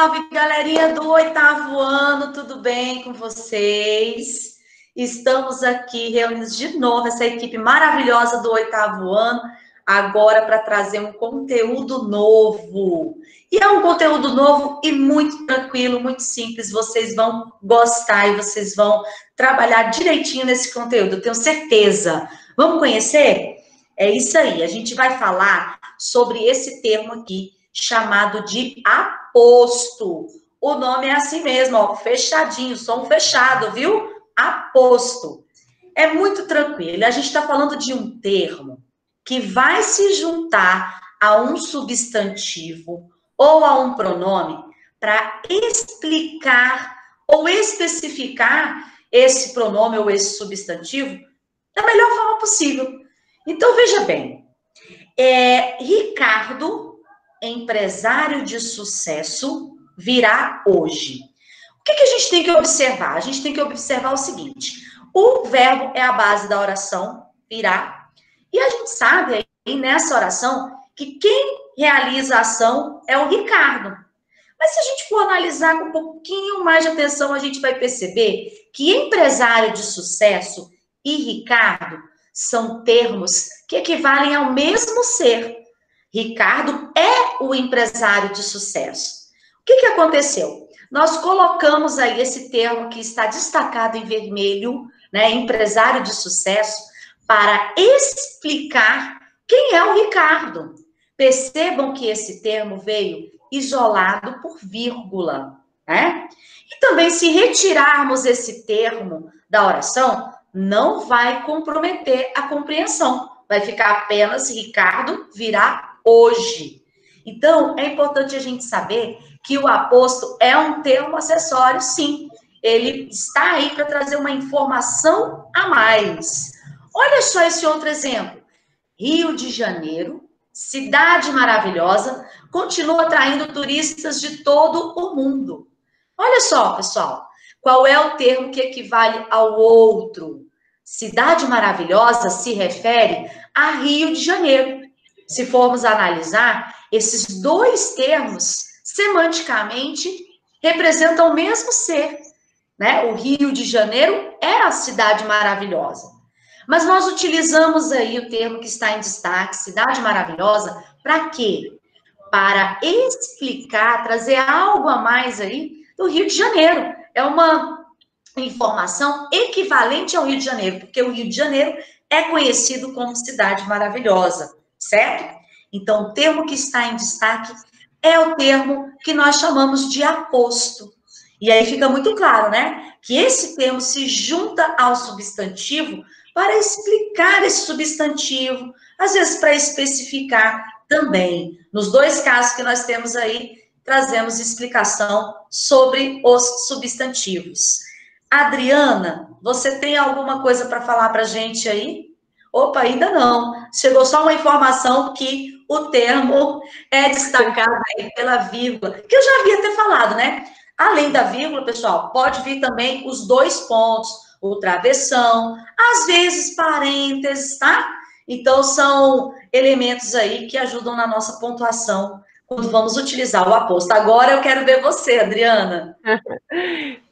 salve, galerinha do 8º ano, tudo bem com vocês? Estamos aqui reunidos de novo, essa equipe maravilhosa do 8º ano, agora para trazer um conteúdo novo. E é um conteúdo novo e muito tranquilo, muito simples, vocês vão gostar e vocês vão trabalhar direitinho nesse conteúdo, eu tenho certeza. Vamos conhecer? É isso aí, a gente vai falar sobre esse termo aqui, chamado de aposto. O nome é assim mesmo, ó, fechadinho, som fechado, viu? Aposto. É muito tranquilo. A gente está falando de um termo que vai se juntar a um substantivo ou a um pronome para explicar ou especificar esse pronome ou esse substantivo da melhor forma possível. Então, veja bem, Ricardo, empresário de sucesso, virá hoje. O que a gente tem que observar? A gente tem que observar o seguinte: o verbo é a base da oração, virá, e a gente sabe aí nessa oração que quem realiza a ação é o Ricardo. Mas se a gente for analisar com um pouquinho mais de atenção, a gente vai perceber que empresário de sucesso e Ricardo são termos que equivalem ao mesmo ser. Ricardo é o empresário de sucesso. O que aconteceu? Nós colocamos aí esse termo que está destacado em vermelho, né, empresário de sucesso, para explicar quem é o Ricardo. Percebam que esse termo veio isolado por vírgula, né? E também, se retirarmos esse termo da oração, não vai comprometer a compreensão. Vai ficar apenas Ricardo virá hoje. Então, é importante a gente saber que o aposto é um termo acessório, sim. Ele está aí para trazer uma informação a mais. Olha só esse outro exemplo. Rio de Janeiro, cidade maravilhosa, continua atraindo turistas de todo o mundo. Olha só, pessoal, qual é o termo que equivale ao outro? Cidade maravilhosa se refere a Rio de Janeiro. Se formos analisar, esses dois termos, semanticamente, representam o mesmo ser, né? O Rio de Janeiro é a cidade maravilhosa. Mas nós utilizamos aí o termo que está em destaque, cidade maravilhosa, para quê? Para explicar, trazer algo a mais aí do Rio de Janeiro. É uma informação equivalente ao Rio de Janeiro, porque o Rio de Janeiro é conhecido como cidade maravilhosa, certo? Então, o termo que está em destaque é o termo que nós chamamos de aposto. E aí fica muito claro, né? Que esse termo se junta ao substantivo para explicar esse substantivo, às vezes para especificar também. Nos dois casos que nós temos aí, trazemos explicação sobre os substantivos. Adriana, você tem alguma coisa para falar para a gente aí? Opa, ainda não. Chegou só uma informação que o termo é destacado aí pela vírgula, que eu já havia até falado, né? Além da vírgula, pessoal, pode vir também os dois pontos, o travessão, às vezes parênteses, tá? Então, são elementos aí que ajudam na nossa pontuação quando vamos utilizar o aposto. Agora eu quero ver você, Adriana.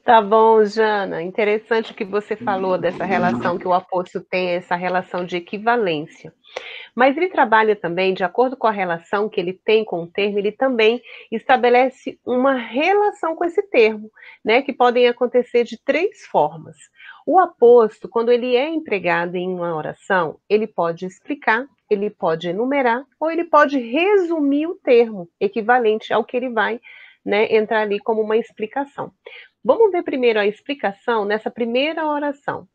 Tá bom, Jana. Interessante que você falou dessa relação que o aposto tem, essa relação de equivalência. Mas ele trabalha também, de acordo com a relação que ele tem com o termo, ele também estabelece uma relação com esse termo, né? Que podem acontecer de três formas. O aposto, quando ele é empregado em uma oração, ele pode explicar, ele pode enumerar, ou ele pode resumir o termo, equivalente ao que ele vai, né, entrar ali como uma explicação. Vamos ver primeiro a explicação nessa primeira oração.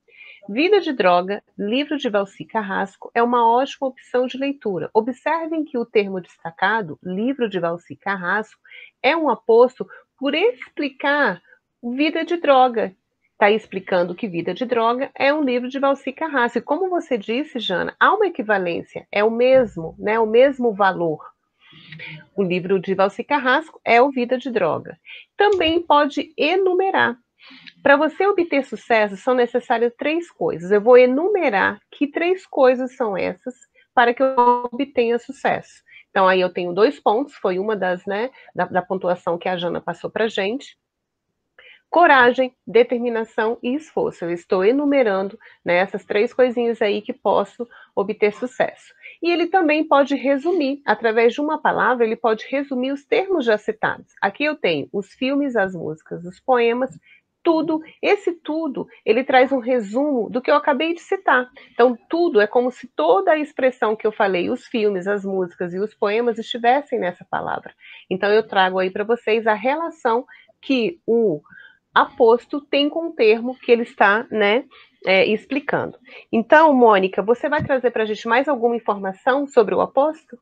Vida de Droga, livro de Valci Carrasco, é uma ótima opção de leitura. Observem que o termo destacado, livro de Valci Carrasco, é um aposto por explicar Vida de Droga. Está explicando que Vida de Droga é um livro de Valci Carrasco. E como você disse, Jana, há uma equivalência, é o mesmo, né, o mesmo valor. O livro de Valci Carrasco é o Vida de Droga. Também pode enumerar. Para você obter sucesso, são necessárias três coisas. Eu vou enumerar que três coisas são essas para que eu obtenha sucesso. Então, aí eu tenho 2 pontos, foi uma das, né, da pontuação que a Jana passou para a gente. Coragem, determinação e esforço. Eu estou enumerando, né, essas 3 coisinhas aí que posso obter sucesso. E ele também pode resumir, através de uma palavra, ele pode resumir os termos já citados. Aqui eu tenho os filmes, as músicas, os poemas, tudo. Esse tudo, ele traz um resumo do que eu acabei de citar. Então, tudo é como se toda a expressão que eu falei, os filmes, as músicas e os poemas estivessem nessa palavra. Então, eu trago aí para vocês a relação que o aposto tem com o termo que ele está, né, explicando. Então, Mônica, você vai trazer para a gente mais alguma informação sobre o aposto?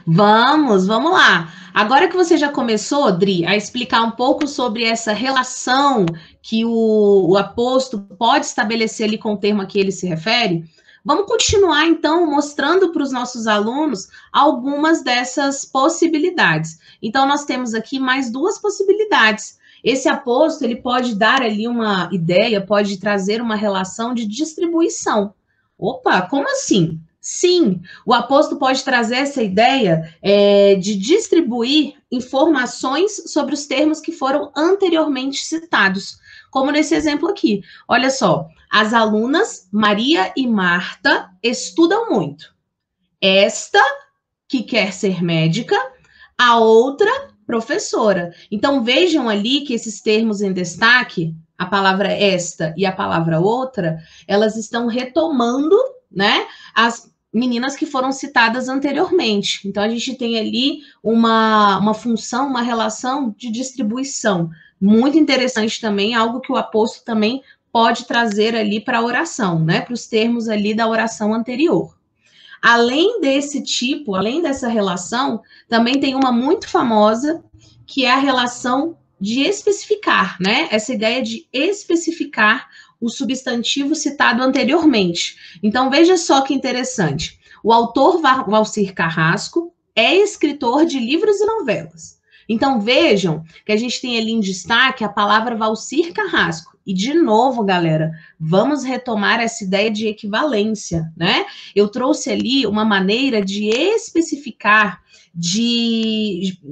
Vamos lá. Agora que você já começou, Dri, a explicar um pouco sobre essa relação que o aposto pode estabelecer ali com o termo a que ele se refere, vamos continuar, então, mostrando para os nossos alunos algumas dessas possibilidades. Então, nós temos aqui mais 2 possibilidades. Esse aposto, ele pode dar ali uma ideia, pode trazer uma relação de distribuição. Opa, como assim? Sim, o aposto pode trazer essa ideia de distribuir informações sobre os termos que foram anteriormente citados, como nesse exemplo aqui. Olha só, as alunas Maria e Marta estudam muito. Esta, que quer ser médica, a outra, professora. Então, vejam ali que esses termos em destaque, a palavra esta e a palavra outra, elas estão retomando, né, as meninas que foram citadas anteriormente. Então, a gente tem ali uma função, uma relação de distribuição. Muito interessante também, algo que o aposto também pode trazer ali para a oração, né, para os termos ali da oração anterior. Além desse tipo, além dessa relação, também tem uma muito famosa, que é a relação de especificar, né? Essa ideia de especificar o substantivo citado anteriormente. Então, veja só que interessante. O autor Valcir Carrasco é escritor de livros e novelas. Então, vejam que a gente tem ali em destaque a palavra Valcir Carrasco. E, de novo, galera, vamos retomar essa ideia de equivalência, né? Eu trouxe ali uma maneira de especificar,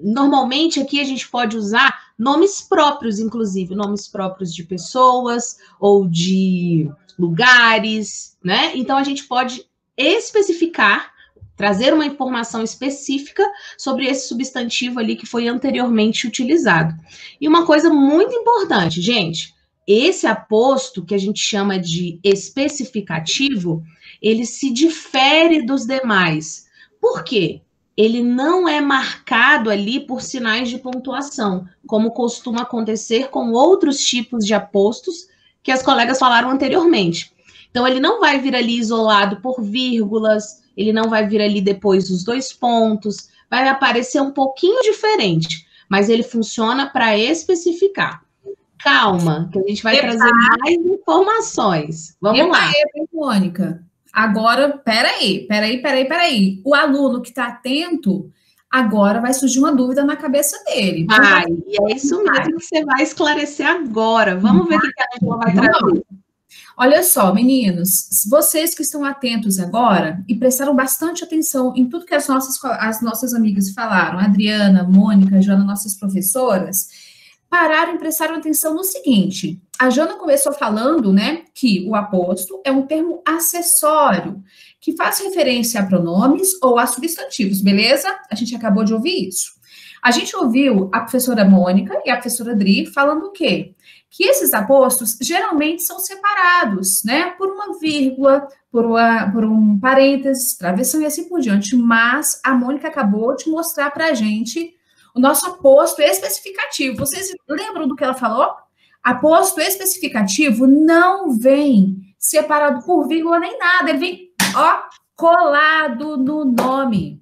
normalmente aqui a gente pode usar nomes próprios, inclusive, nomes próprios de pessoas ou de lugares, né? Então, a gente pode especificar, trazer uma informação específica sobre esse substantivo ali que foi anteriormente utilizado. E uma coisa muito importante, gente, esse aposto, que a gente chama de especificativo, ele se difere dos demais. Por quê? Ele não é marcado ali por sinais de pontuação, como costuma acontecer com outros tipos de apostos que as colegas falaram anteriormente. Então, ele não vai vir ali isolado por vírgulas, ele não vai vir ali depois os 2 pontos, vai aparecer um pouquinho diferente, mas ele funciona para especificar. Calma, que a gente vai trazer mais informações. Vamos lá. Mônica. Agora, peraí. O aluno que está atento, agora vai surgir uma dúvida na cabeça dele. Vai, e é isso mesmo que você vai esclarecer agora. Vamos ver o que a Angela vai trazer. Olha só, meninos, vocês que estão atentos agora e prestaram bastante atenção em tudo que as nossas amigas falaram, Adriana, Mônica, Joana, nossas professoras, pararam e prestaram atenção no seguinte. A Jana começou falando, né, que o aposto é um termo acessório, que faz referência a pronomes ou a substantivos, beleza? A gente acabou de ouvir isso. A gente ouviu a professora Mônica e a professora Dri falando o quê? Que esses apostos geralmente são separados, né, por uma vírgula, por um parênteses, travessão e assim por diante. Mas a Mônica acabou de mostrar para a gente o nosso aposto especificativo. Vocês lembram do que ela falou? Aposto especificativo não vem separado por vírgula nem nada. Ele vem, ó, colado no nome.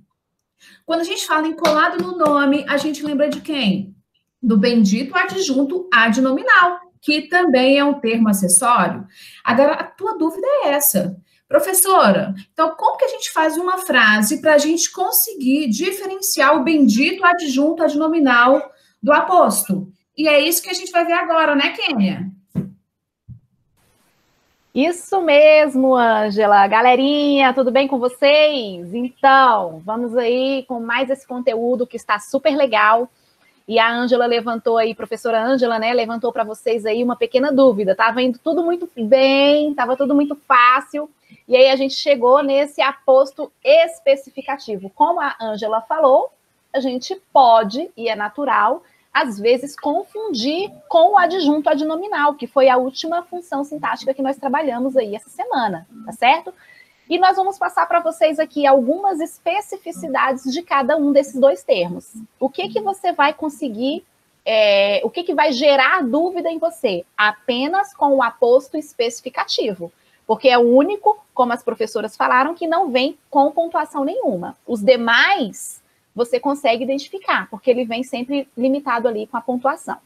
Quando a gente fala em colado no nome, a gente lembra de quem? Do bendito adjunto adnominal, que também é um termo acessório. Agora, a tua dúvida é essa. Professora, então como que a gente faz uma frase para a gente conseguir diferenciar o bendito adjunto adnominal do aposto? E é isso que a gente vai ver agora, né, Kênia? Isso mesmo, Ângela. Galerinha, tudo bem com vocês? Então, vamos aí com mais esse conteúdo que está super legal. E a Ângela levantou aí, professora Ângela, né, levantou para vocês aí uma pequena dúvida. Estava indo tudo muito bem, estava tudo muito fácil. E aí a gente chegou nesse aposto especificativo. Como a Ângela falou, a gente pode, e é natural, às vezes, confundir com o adjunto adnominal, que foi a última função sintática que nós trabalhamos aí essa semana, tá certo? E nós vamos passar para vocês aqui algumas especificidades de cada um desses dois termos. O que você vai conseguir, o que vai gerar dúvida em você? Apenas com o aposto especificativo, porque é o único, como as professoras falaram, que não vem com pontuação nenhuma. Os demais você consegue identificar, porque ele vem sempre limitado ali com a pontuação.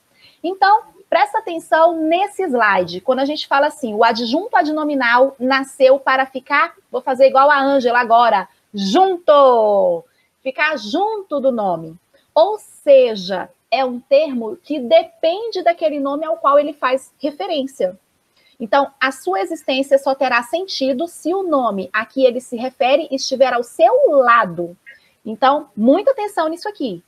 Então, presta atenção nesse slide. Quando a gente fala assim, o adjunto adnominal nasceu para ficar, vou fazer igual a Ângela agora, junto, ficar junto do nome. Ou seja, é um termo que depende daquele nome ao qual ele faz referência. Então, a sua existência só terá sentido se o nome a que ele se refere estiver ao seu lado. Então, muita atenção nisso aqui.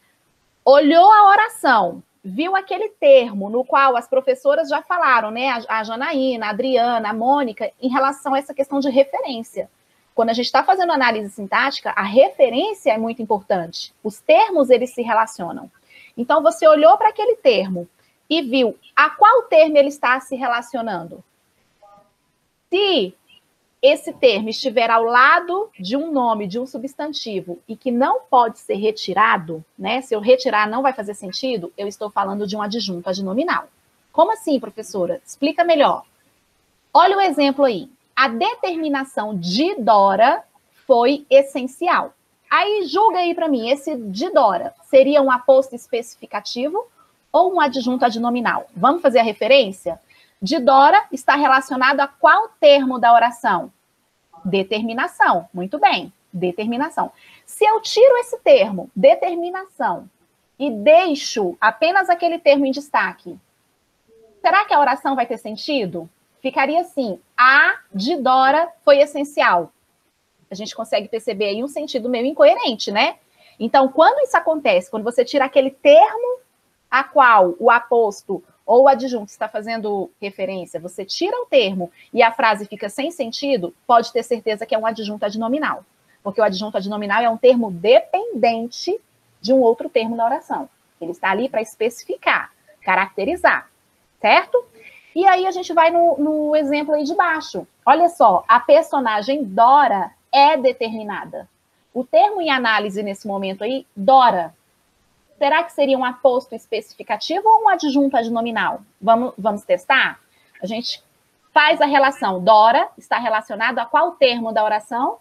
Olhou a oração, viu aquele termo no qual as professoras já falaram, né? A Janaína, a Adriana, a Mônica, em relação a essa questão de referência. Quando a gente está fazendo análise sintática, a referência é muito importante. Os termos, eles se relacionam. Então, você olhou para aquele termo e viu a qual termo ele está se relacionando. Se esse termo estiver ao lado de um nome, de um substantivo, e que não pode ser retirado, né? Se eu retirar não vai fazer sentido, eu estou falando de um adjunto adnominal. Como assim, professora? Explica melhor. Olha o exemplo aí. A determinação de Dora foi essencial. Aí, julga aí para mim, esse de Dora seria um aposto especificativo ou um adjunto adnominal? Vamos fazer a referência? De Dora está relacionado a qual termo da oração? Determinação. Muito bem, determinação. Se eu tiro esse termo, determinação, e deixo apenas aquele termo em destaque, será que a oração vai ter sentido? Ficaria assim, a de Dora foi essencial. A gente consegue perceber aí um sentido meio incoerente, né? Então, quando isso acontece, quando você tira aquele termo a qual o aposto ou o adjunto está fazendo referência, você tira o termo e a frase fica sem sentido, pode ter certeza que é um adjunto adnominal. Porque o adjunto adnominal é um termo dependente de um outro termo na oração. Ele está ali para especificar, caracterizar, certo? E aí a gente vai no exemplo aí de baixo. Olha só, a personagem Dora é determinada. O termo em análise nesse momento aí, Dora, será que seria um aposto especificativo ou um adjunto adnominal? Vamos testar? A gente faz a relação. Dora está relacionado a qual termo da oração?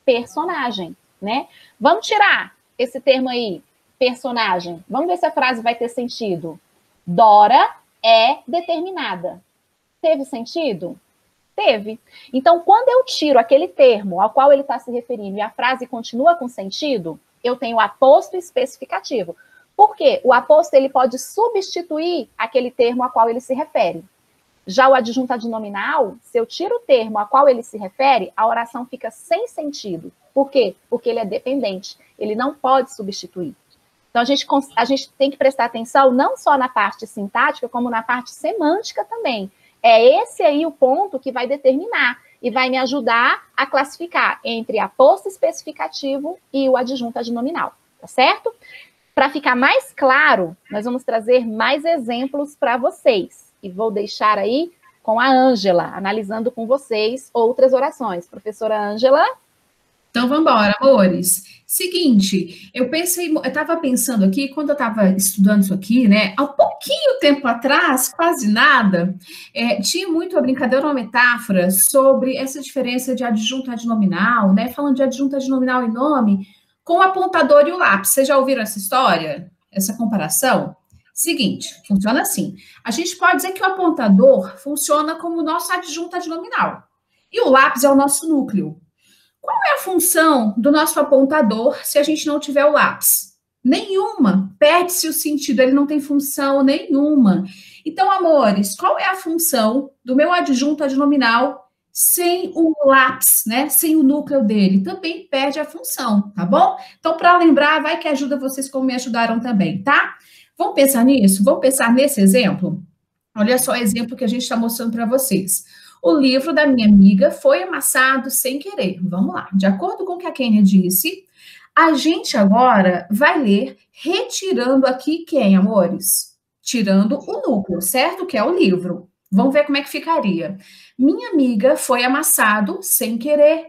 Personagem, né? Vamos tirar esse termo aí, personagem. Vamos ver se a frase vai ter sentido. Dora é determinada. Teve sentido? Teve. Então, quando eu tiro aquele termo ao qual ele está se referindo e a frase continua com sentido, eu tenho aposto especificativo. Por quê? O aposto ele pode substituir aquele termo a qual ele se refere. Já o adjunto adnominal, se eu tiro o termo a qual ele se refere, a oração fica sem sentido. Por quê? Porque ele é dependente. Ele não pode substituir. Então, a gente tem que prestar atenção não só na parte sintática, como na parte semântica também. É esse aí o ponto que vai determinar e vai me ajudar a classificar entre aposto especificativo e o adjunto adnominal, tá certo? Para ficar mais claro, nós vamos trazer mais exemplos para vocês. E vou deixar aí com a Ângela, analisando com vocês outras orações. Professora Ângela? Então, vamos embora, amores. Seguinte, eu estava pensando aqui, quando eu estava estudando isso aqui, né, há pouquinho tempo atrás, quase nada, tinha muito a brincadeira, uma metáfora sobre essa diferença de adjunto adnominal, né, falando de adjunto adnominal e nome, com o apontador e o lápis. Vocês já ouviram essa história? Essa comparação? Seguinte, funciona assim. A gente pode dizer que o apontador funciona como o nosso adjunto adnominal. E o lápis é o nosso núcleo. Qual é a função do nosso apontador se a gente não tiver o lápis? Nenhuma. Perde-se o sentido, ele não tem função nenhuma. Então, amores, qual é a função do meu adjunto adnominal sem o lápis, né? Sem o núcleo dele, também perde a função, tá bom? Então, para lembrar, vai que ajuda vocês como me ajudaram também, tá? Vamos pensar nisso? Vamos pensar nesse exemplo? Olha só o exemplo que a gente está mostrando para vocês. O livro da minha amiga foi amassado sem querer. Vamos lá. De acordo com o que a Kênia disse, a gente agora vai ler retirando aqui quem, amores? Tirando o núcleo, certo? Que é o livro. Vamos ver como é que ficaria. Minha amiga foi amassado sem querer.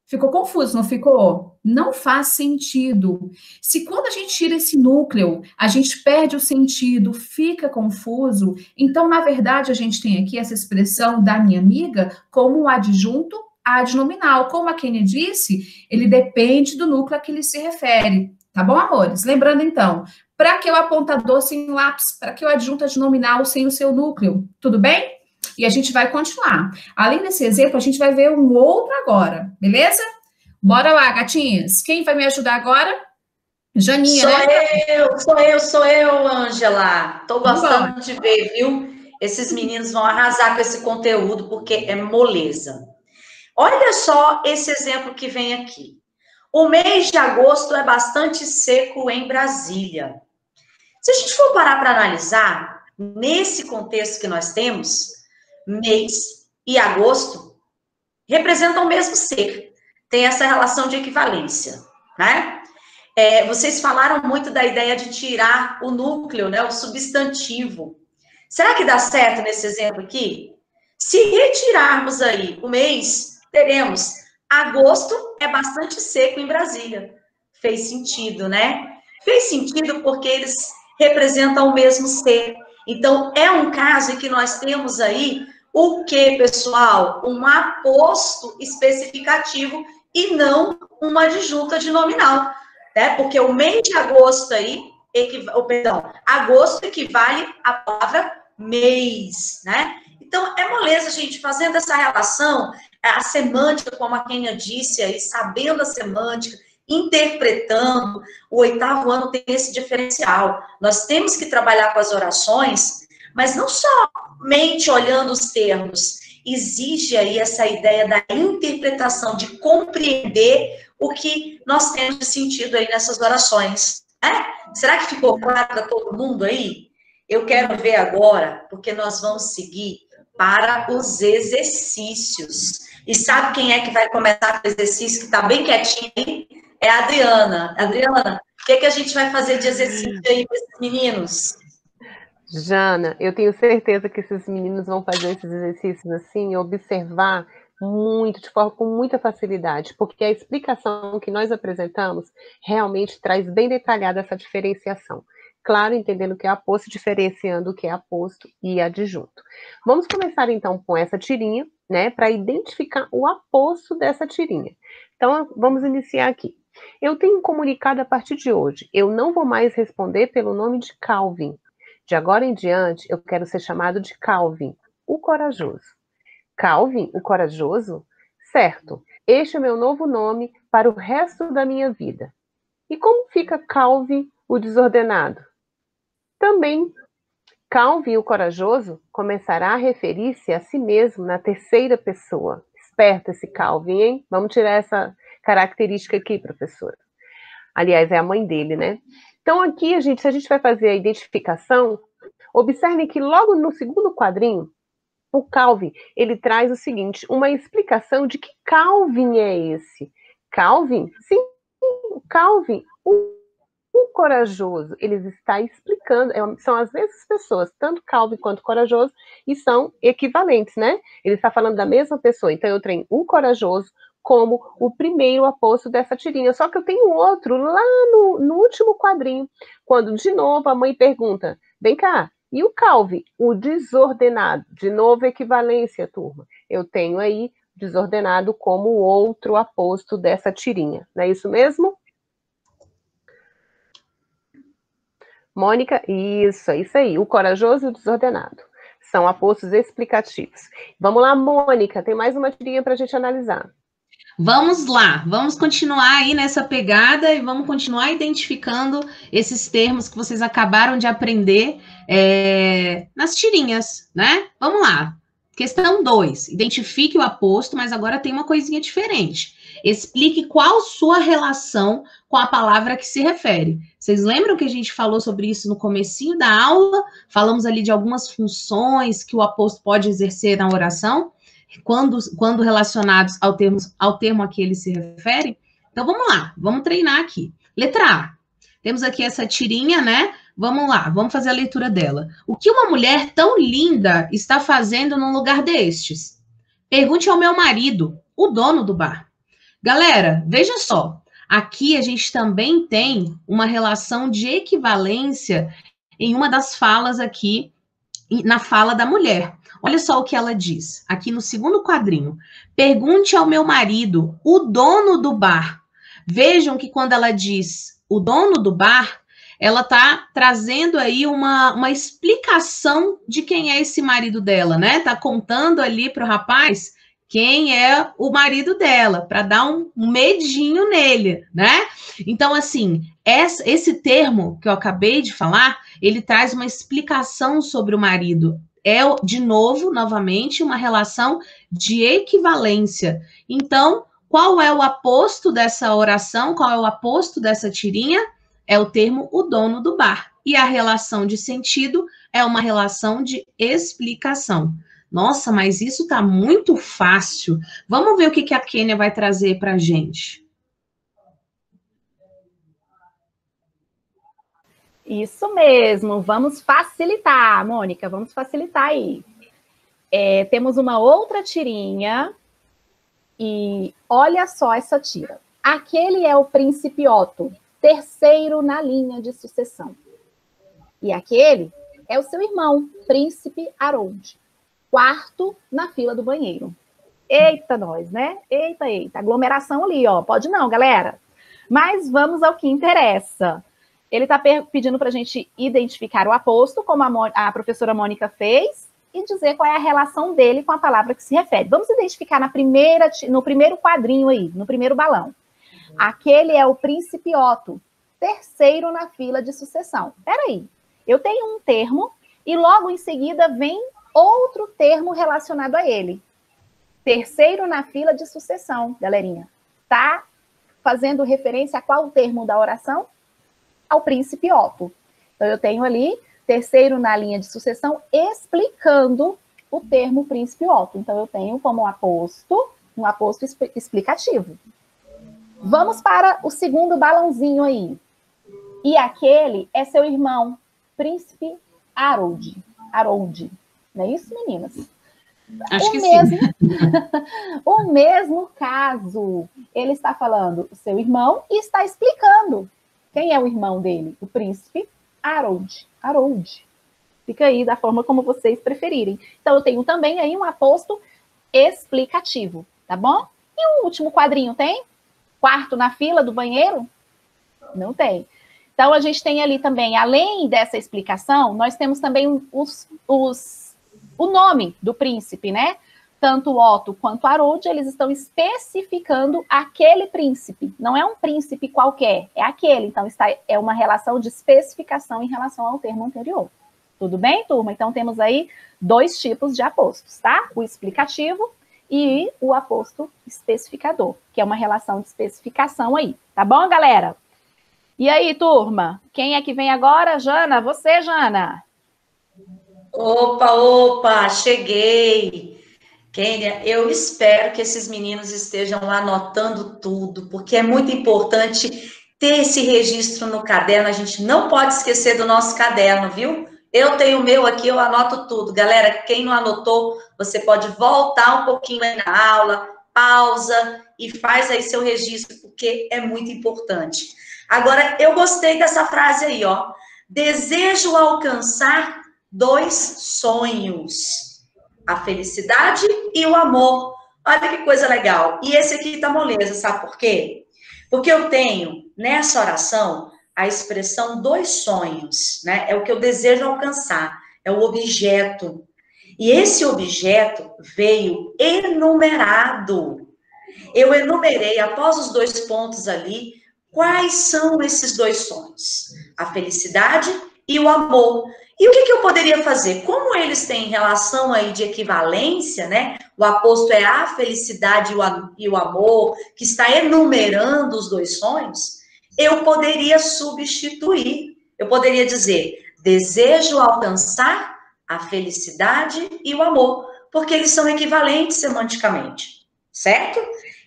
Ficou confuso, não ficou? Não faz sentido. Se quando a gente tira esse núcleo, a gente perde o sentido, fica confuso, então, na verdade, a gente tem aqui essa expressão da minha amiga como um adjunto adnominal. Como a Kênia disse, ele depende do núcleo a que ele se refere. Tá bom, amores? Lembrando, então, para que o apontador sem lápis? Para que o adjunto adnominal sem o seu núcleo? Tudo bem? E a gente vai continuar. Além desse exemplo, a gente vai ver um outro agora, beleza? Bora lá, gatinhas. Quem vai me ajudar agora? Janinha, Sou eu, Ângela. Tô gostando de ver, viu? Esses meninos vão arrasar com esse conteúdo, porque é moleza. Olha só esse exemplo que vem aqui. O mês de agosto é bastante seco em Brasília. Se a gente for parar para analisar, nesse contexto que nós temos, mês e agosto representam o mesmo ser. Tem essa relação de equivalência, né? Vocês falaram muito da ideia de tirar o núcleo, né? O substantivo. Será que dá certo nesse exemplo aqui? Se retirarmos aí o mês, teremos agosto é bastante seco em Brasília. Fez sentido, né? Fez sentido porque eles representam o mesmo ser. Então, é um caso em que nós temos aí o que, pessoal? Um aposto especificativo e não uma adjunta adnominal, né? Porque o mês de agosto aí, agosto equivale à palavra mês, né? Então, é moleza, gente, fazendo essa relação, a semântica, como a Kênia disse aí, sabendo a semântica, interpretando, o 8º ano tem esse diferencial. Nós temos que trabalhar com as orações, mas não somente olhando os termos, exige aí essa ideia da interpretação, de compreender o que nós temos de sentido aí nessas orações. Né? Será que ficou claro para todo mundo aí? Eu quero ver agora, porque nós vamos seguir para os exercícios. E sabe quem é que vai começar com o exercício, que está bem quietinho aí? É a Adriana. Adriana, o que a gente vai fazer de exercício aí para esses meninos? Jana, eu tenho certeza que esses meninos vão fazer esses exercícios assim, observar muito, com muita facilidade, porque a explicação que nós apresentamos realmente traz bem detalhada essa diferenciação. Claro, entendendo o que é aposto, diferenciando o que é aposto e adjunto. Vamos começar, então, com essa tirinha, né, para identificar o aposto dessa tirinha. Então, vamos iniciar aqui. Eu tenho comunicado a partir de hoje, eu não vou mais responder pelo nome de Calvin. De agora em diante, eu quero ser chamado de Calvin, o corajoso. Calvin, o corajoso? Certo, este é o meu novo nome para o resto da minha vida. E como fica Calvin, o desordenado? Também, Calvin, o corajoso, começará a referir-se a si mesmo na terceira pessoa. Esperto esse Calvin, hein? Vamos tirar essa característica aqui, professora. Aliás, é a mãe dele, né? Então, aqui, se a gente vai fazer a identificação, observem que logo no segundo quadrinho, o Calvin, ele traz o seguinte, uma explicação de que Calvin é esse. Calvin? Sim, o Calvin, o corajoso, ele está explicando, são as mesmas pessoas, tanto Calvin quanto corajoso, e são equivalentes, né? Ele está falando da mesma pessoa, então eu tenho o corajoso como o primeiro aposto dessa tirinha, só que eu tenho outro lá no último quadrinho, quando de novo a mãe pergunta, vem cá, e o Calvin, o desordenado, de novo equivalência, turma, eu tenho aí desordenado como o outro aposto dessa tirinha, não é isso mesmo? Mônica, isso aí, o corajoso e o desordenado. São apostos explicativos. Vamos lá, Mônica, tem mais uma tirinha para a gente analisar. Vamos lá, vamos continuar aí nessa pegada e vamos continuar identificando esses termos que vocês acabaram de aprender nas tirinhas, né? Vamos lá. Questão 2, identifique o aposto, mas agora tem uma coisinha diferente. Explique qual sua relação com a palavra que se refere. Vocês lembram que a gente falou sobre isso no comecinho da aula? Falamos ali de algumas funções que o aposto pode exercer na oração, quando relacionados ao termo a que ele se refere. Então, vamos lá, vamos treinar aqui. Letra A. Temos aqui essa tirinha, né? Vamos lá, vamos fazer a leitura dela. O que uma mulher tão linda está fazendo num lugar destes? Pergunte ao meu marido, o dono do bar. Galera, veja só. Aqui a gente também tem uma relação de equivalência em uma das falas aqui, na fala da mulher. Olha só o que ela diz, aqui no segundo quadrinho. Pergunte ao meu marido, o dono do bar. Vejam que quando ela diz o dono do bar, ela está trazendo aí uma explicação de quem é esse marido dela, né? Está contando ali para o rapaz quem é o marido dela, para dar um medinho nele, né? Então, assim, esse termo que eu acabei de falar, ele traz uma explicação sobre o marido. É, de novo, novamente, uma relação de equivalência. Então, qual é o aposto dessa oração? Qual é o aposto dessa tirinha? É o termo o dono do bar. E a relação de sentido é uma relação de explicação. Nossa, mas isso está muito fácil. Vamos ver o que a Kênia vai trazer para a gente. Isso mesmo, vamos facilitar, Mônica, vamos facilitar aí. Temos uma outra tirinha e olha só essa tira. Aquele é o príncipe Otto, terceiro na linha de sucessão. E aquele é o seu irmão, príncipe Harold, quarto na fila do banheiro. Eita nós, né? Eita, aglomeração ali, ó. Pode não, galera. Mas vamos ao que interessa. Ele está pedindo para a gente identificar o aposto, como a professora Mônica fez, e dizer qual é a relação dele com a palavra que se refere. Vamos identificar no primeiro quadrinho aí, no primeiro balão. Aquele é o príncipe Otto, terceiro na fila de sucessão. Peraí, eu tenho um termo e logo em seguida vem outro termo relacionado a ele. Terceiro na fila de sucessão, galerinha. Tá fazendo referência a qual termo da oração? Ao príncipe Otto. Então, eu tenho ali, terceiro na linha de sucessão, explicando o termo príncipe Otto. Então, eu tenho como um aposto explicativo. Vamos para o segundo balãozinho aí. E aquele é seu irmão, príncipe Harold. Harold. Não é isso, meninas? Acho que sim. O mesmo caso. Ele está falando o seu irmão e está explicando. Quem é o irmão dele? O príncipe Harold. Harold. Fica aí da forma como vocês preferirem. Então, eu tenho também aí um aposto explicativo, tá bom? E o último quadrinho tem? Quarto na fila do banheiro? Não tem. Então, a gente tem ali também, além dessa explicação, nós temos também o nome do príncipe, né? Tanto Otto quanto Harold, eles estão especificando aquele príncipe. Não é um príncipe qualquer, é aquele. Então, é uma relação de especificação em relação ao termo anterior. Tudo bem, turma? Então, temos aí 2 tipos de apostos, tá? O explicativo e o aposto especificador, que é uma relação de especificação aí. Tá bom, galera? E aí, turma? Quem é que vem agora? Jana, você, Jana. Opa, cheguei. Kênia, eu espero que esses meninos estejam anotando tudo, porque é muito importante ter esse registro no caderno. A gente não pode esquecer do nosso caderno, viu? Eu tenho o meu aqui, eu anoto tudo. Galera, quem não anotou, você pode voltar um pouquinho aí na aula, pausa e faz aí seu registro, porque é muito importante. Agora, eu gostei dessa frase aí, ó. Desejo alcançar 2 sonhos. A felicidade e o amor. Olha que coisa legal. E esse aqui tá moleza, sabe por quê? Porque eu tenho, nessa oração, a expressão 2 sonhos, né? É o que eu desejo alcançar, é o objeto. E esse objeto veio enumerado. Eu enumerei, após os 2 pontos ali, quais são esses 2 sonhos? A felicidade e o amor. E o que eu poderia fazer? Como eles têm relação aí de equivalência, né? O aposto é a felicidade e o amor, que está enumerando os dois sonhos, eu poderia substituir. Eu poderia dizer, desejo alcançar a felicidade e o amor, porque eles são equivalentes semanticamente, certo?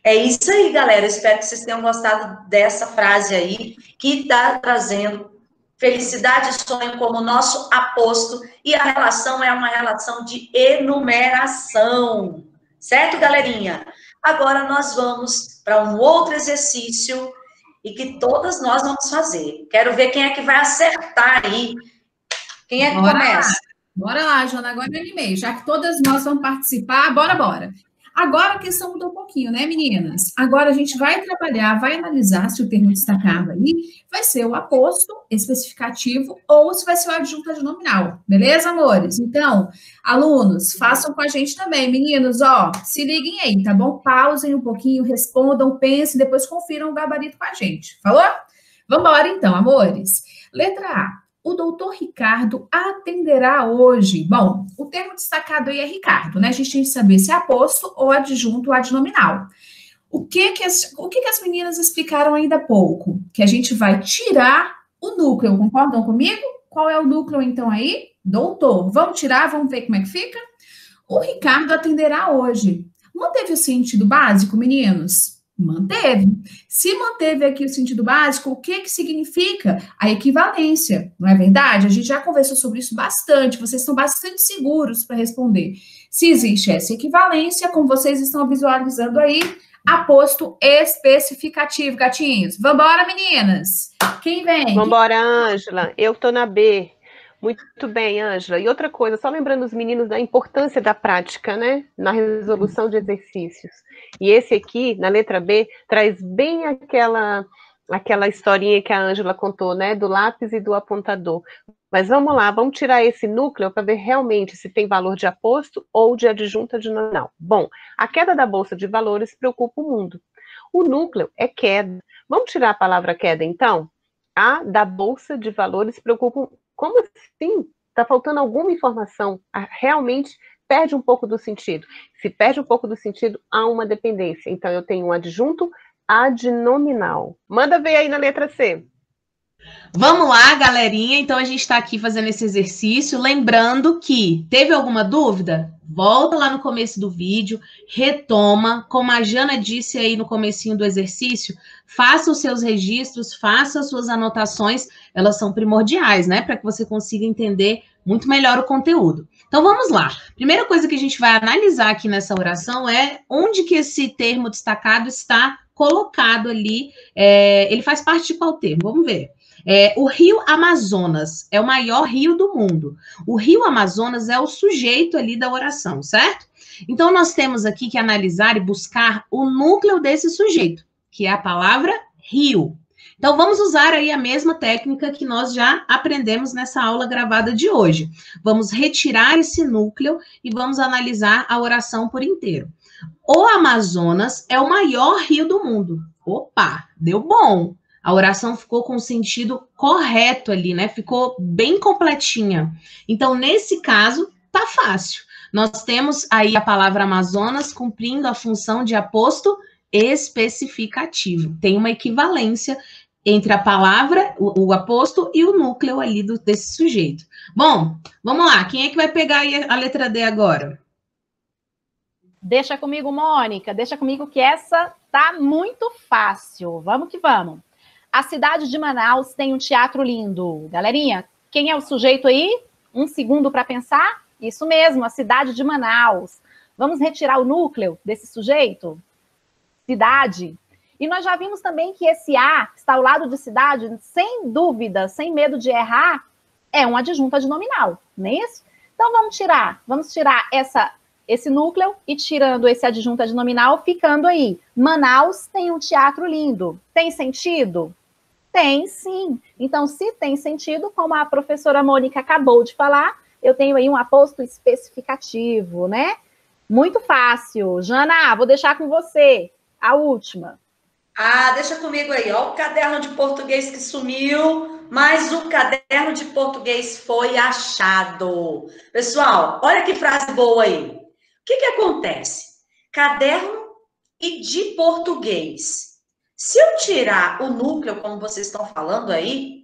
É isso aí, galera. Eu espero que vocês tenham gostado dessa frase aí, que está trazendo felicidade e sonho como nosso aposto, e a relação é uma relação de enumeração, certo, galerinha? Agora nós vamos para um outro exercício e que todas nós vamos fazer. Quero ver quem é que vai acertar aí. Quem é que começa? Bora lá, Jana, agora eu animei. Já que todas nós vamos participar, bora. Agora a questão mudou um pouquinho, né, meninas? Agora a gente vai trabalhar, vai analisar se o termo destacado aí vai ser o aposto especificativo ou se vai ser o adjunto adnominal. Beleza, amores? Então, alunos, façam com a gente também. Meninos, ó, se liguem aí, tá bom? Pausem um pouquinho, respondam, pensem, depois confiram o gabarito com a gente. Falou? Vambora então, amores. Letra A. O doutor Ricardo atenderá hoje. Bom, o termo destacado aí é Ricardo, né? A gente tem que saber se é aposto ou adjunto adnominal. O que as meninas explicaram ainda há pouco? Que a gente vai tirar o núcleo, concordam comigo? Qual é o núcleo, então, aí? Doutor. Vamos tirar, vamos ver como é que fica? O Ricardo atenderá hoje. Manteve o sentido básico, meninos? Manteve. Se manteve aqui o sentido básico, o que significa? A equivalência, não é verdade? A gente já conversou sobre isso bastante, vocês estão bastante seguros para responder. Se existe essa equivalência, como vocês estão visualizando aí, aposto especificativo, gatinhos. Vambora, meninas! Quem vem? Vambora, Ângela. Eu tô na B. Muito bem, Ângela. E outra coisa, só lembrando os meninos da importância da prática, né? Na resolução de exercícios. E esse aqui, na letra B, traz bem aquela historinha que a Ângela contou, né? Do lápis e do apontador. Mas vamos lá, vamos tirar esse núcleo para ver realmente se tem valor de aposto ou de adjunto adnominal. Bom, a queda da Bolsa de Valores preocupa o mundo. O núcleo é queda. Vamos tirar a palavra queda, então? A da Bolsa de Valores preocupa. Como assim? Está faltando alguma informação. Realmente perde um pouco do sentido. Se perde um pouco do sentido, há uma dependência. Então, eu tenho um adjunto adnominal. Manda ver aí na letra C. Vamos lá, galerinha. Então, a gente está aqui fazendo esse exercício. Lembrando que, teve alguma dúvida? Volta lá no começo do vídeo, retoma. Como a Jana disse aí no comecinho do exercício, faça os seus registros, faça as suas anotações. Elas são primordiais, né? Para que você consiga entender muito melhor o conteúdo. Então, vamos lá. Primeira coisa que a gente vai analisar aqui nessa oração é onde que esse termo destacado está colocado ali. Ele faz parte de qual termo? Vamos ver. O rio Amazonas é o maior rio do mundo. O rio Amazonas é o sujeito ali da oração, certo? Então, nós temos aqui que analisar e buscar o núcleo desse sujeito, que é a palavra rio. Então, vamos usar aí a mesma técnica que nós já aprendemos nessa aula gravada de hoje. Vamos retirar esse núcleo e vamos analisar a oração por inteiro. O Amazonas é o maior rio do mundo. Opa, deu bom! A oração ficou com o sentido correto ali, né? Ficou bem completinha. Então, nesse caso, tá fácil. Nós temos aí a palavra Amazonas cumprindo a função de aposto especificativo. Tem uma equivalência entre a palavra, o aposto e o núcleo ali desse sujeito. Bom, vamos lá. Quem é que vai pegar aí a letra D agora? Deixa comigo, Mônica. Deixa comigo que essa tá muito fácil. Vamos que vamos. A cidade de Manaus tem um teatro lindo. Galerinha, quem é o sujeito aí? Um segundo para pensar? Isso mesmo, a cidade de Manaus. Vamos retirar o núcleo desse sujeito? Cidade. E nós já vimos também que esse A, que está ao lado de cidade, sem dúvida, sem medo de errar, é um adjunto adnominal, não é isso? Então vamos tirar esse núcleo e tirando esse adjunto adnominal, ficando aí. Manaus tem um teatro lindo. Tem sentido? Tem, sim. Então, se tem sentido, como a professora Mônica acabou de falar, eu tenho aí um aposto especificativo, né? Muito fácil. Jana, vou deixar com você a última. Deixa comigo aí. Ó, o caderno de português que sumiu. mas o caderno de português foi achado. Pessoal, olha que frase boa aí. O que acontece? Caderno e de português. Se eu tirar o núcleo, como vocês estão falando aí,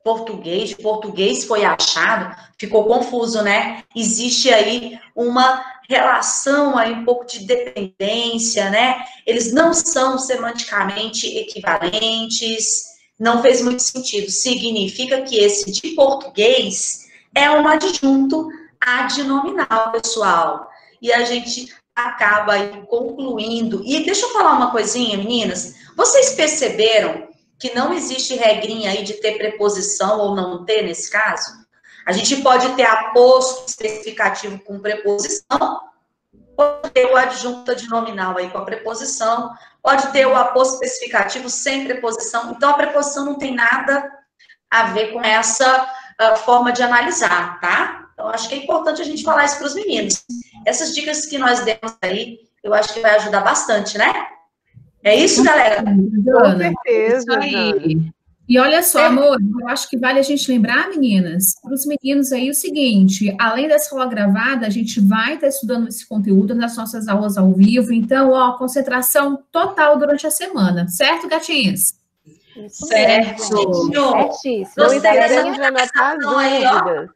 português foi achado, ficou confuso, né? Existe aí uma relação aí, um pouco de dependência, né? Eles não são semanticamente equivalentes, não fez muito sentido. Significa que esse de português é um adjunto adnominal, pessoal. E a gente acaba aí concluindo. E deixa eu falar uma coisinha, meninas. Vocês perceberam que não existe regrinha aí de ter preposição ou não ter nesse caso? A gente pode ter aposto especificativo com preposição, pode ter o adjunto adnominal aí com a preposição, pode ter o aposto especificativo sem preposição. Então, a preposição não tem nada a ver com essa forma de analisar, tá? Então, acho que é importante a gente falar isso para os meninos. Essas dicas que nós demos aí, eu acho que vai ajudar bastante, né? É isso, galera? Com certeza. Isso aí. E olha só, amor, eu acho que vale a gente lembrar, meninas, para os meninos aí o seguinte, além dessa aula gravada, a gente vai estar estudando esse conteúdo nas nossas aulas ao vivo, então, ó, concentração total durante a semana, certo, gatinhas? Isso Certo. mesmo. Certíssimo. Não Gostei dessa esquecendo de anotar as aí, ó. dúvidas.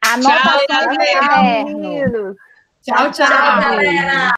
Anotação Tchau, no caderno. Meninos. Tchau, tchau. Tchau, galera.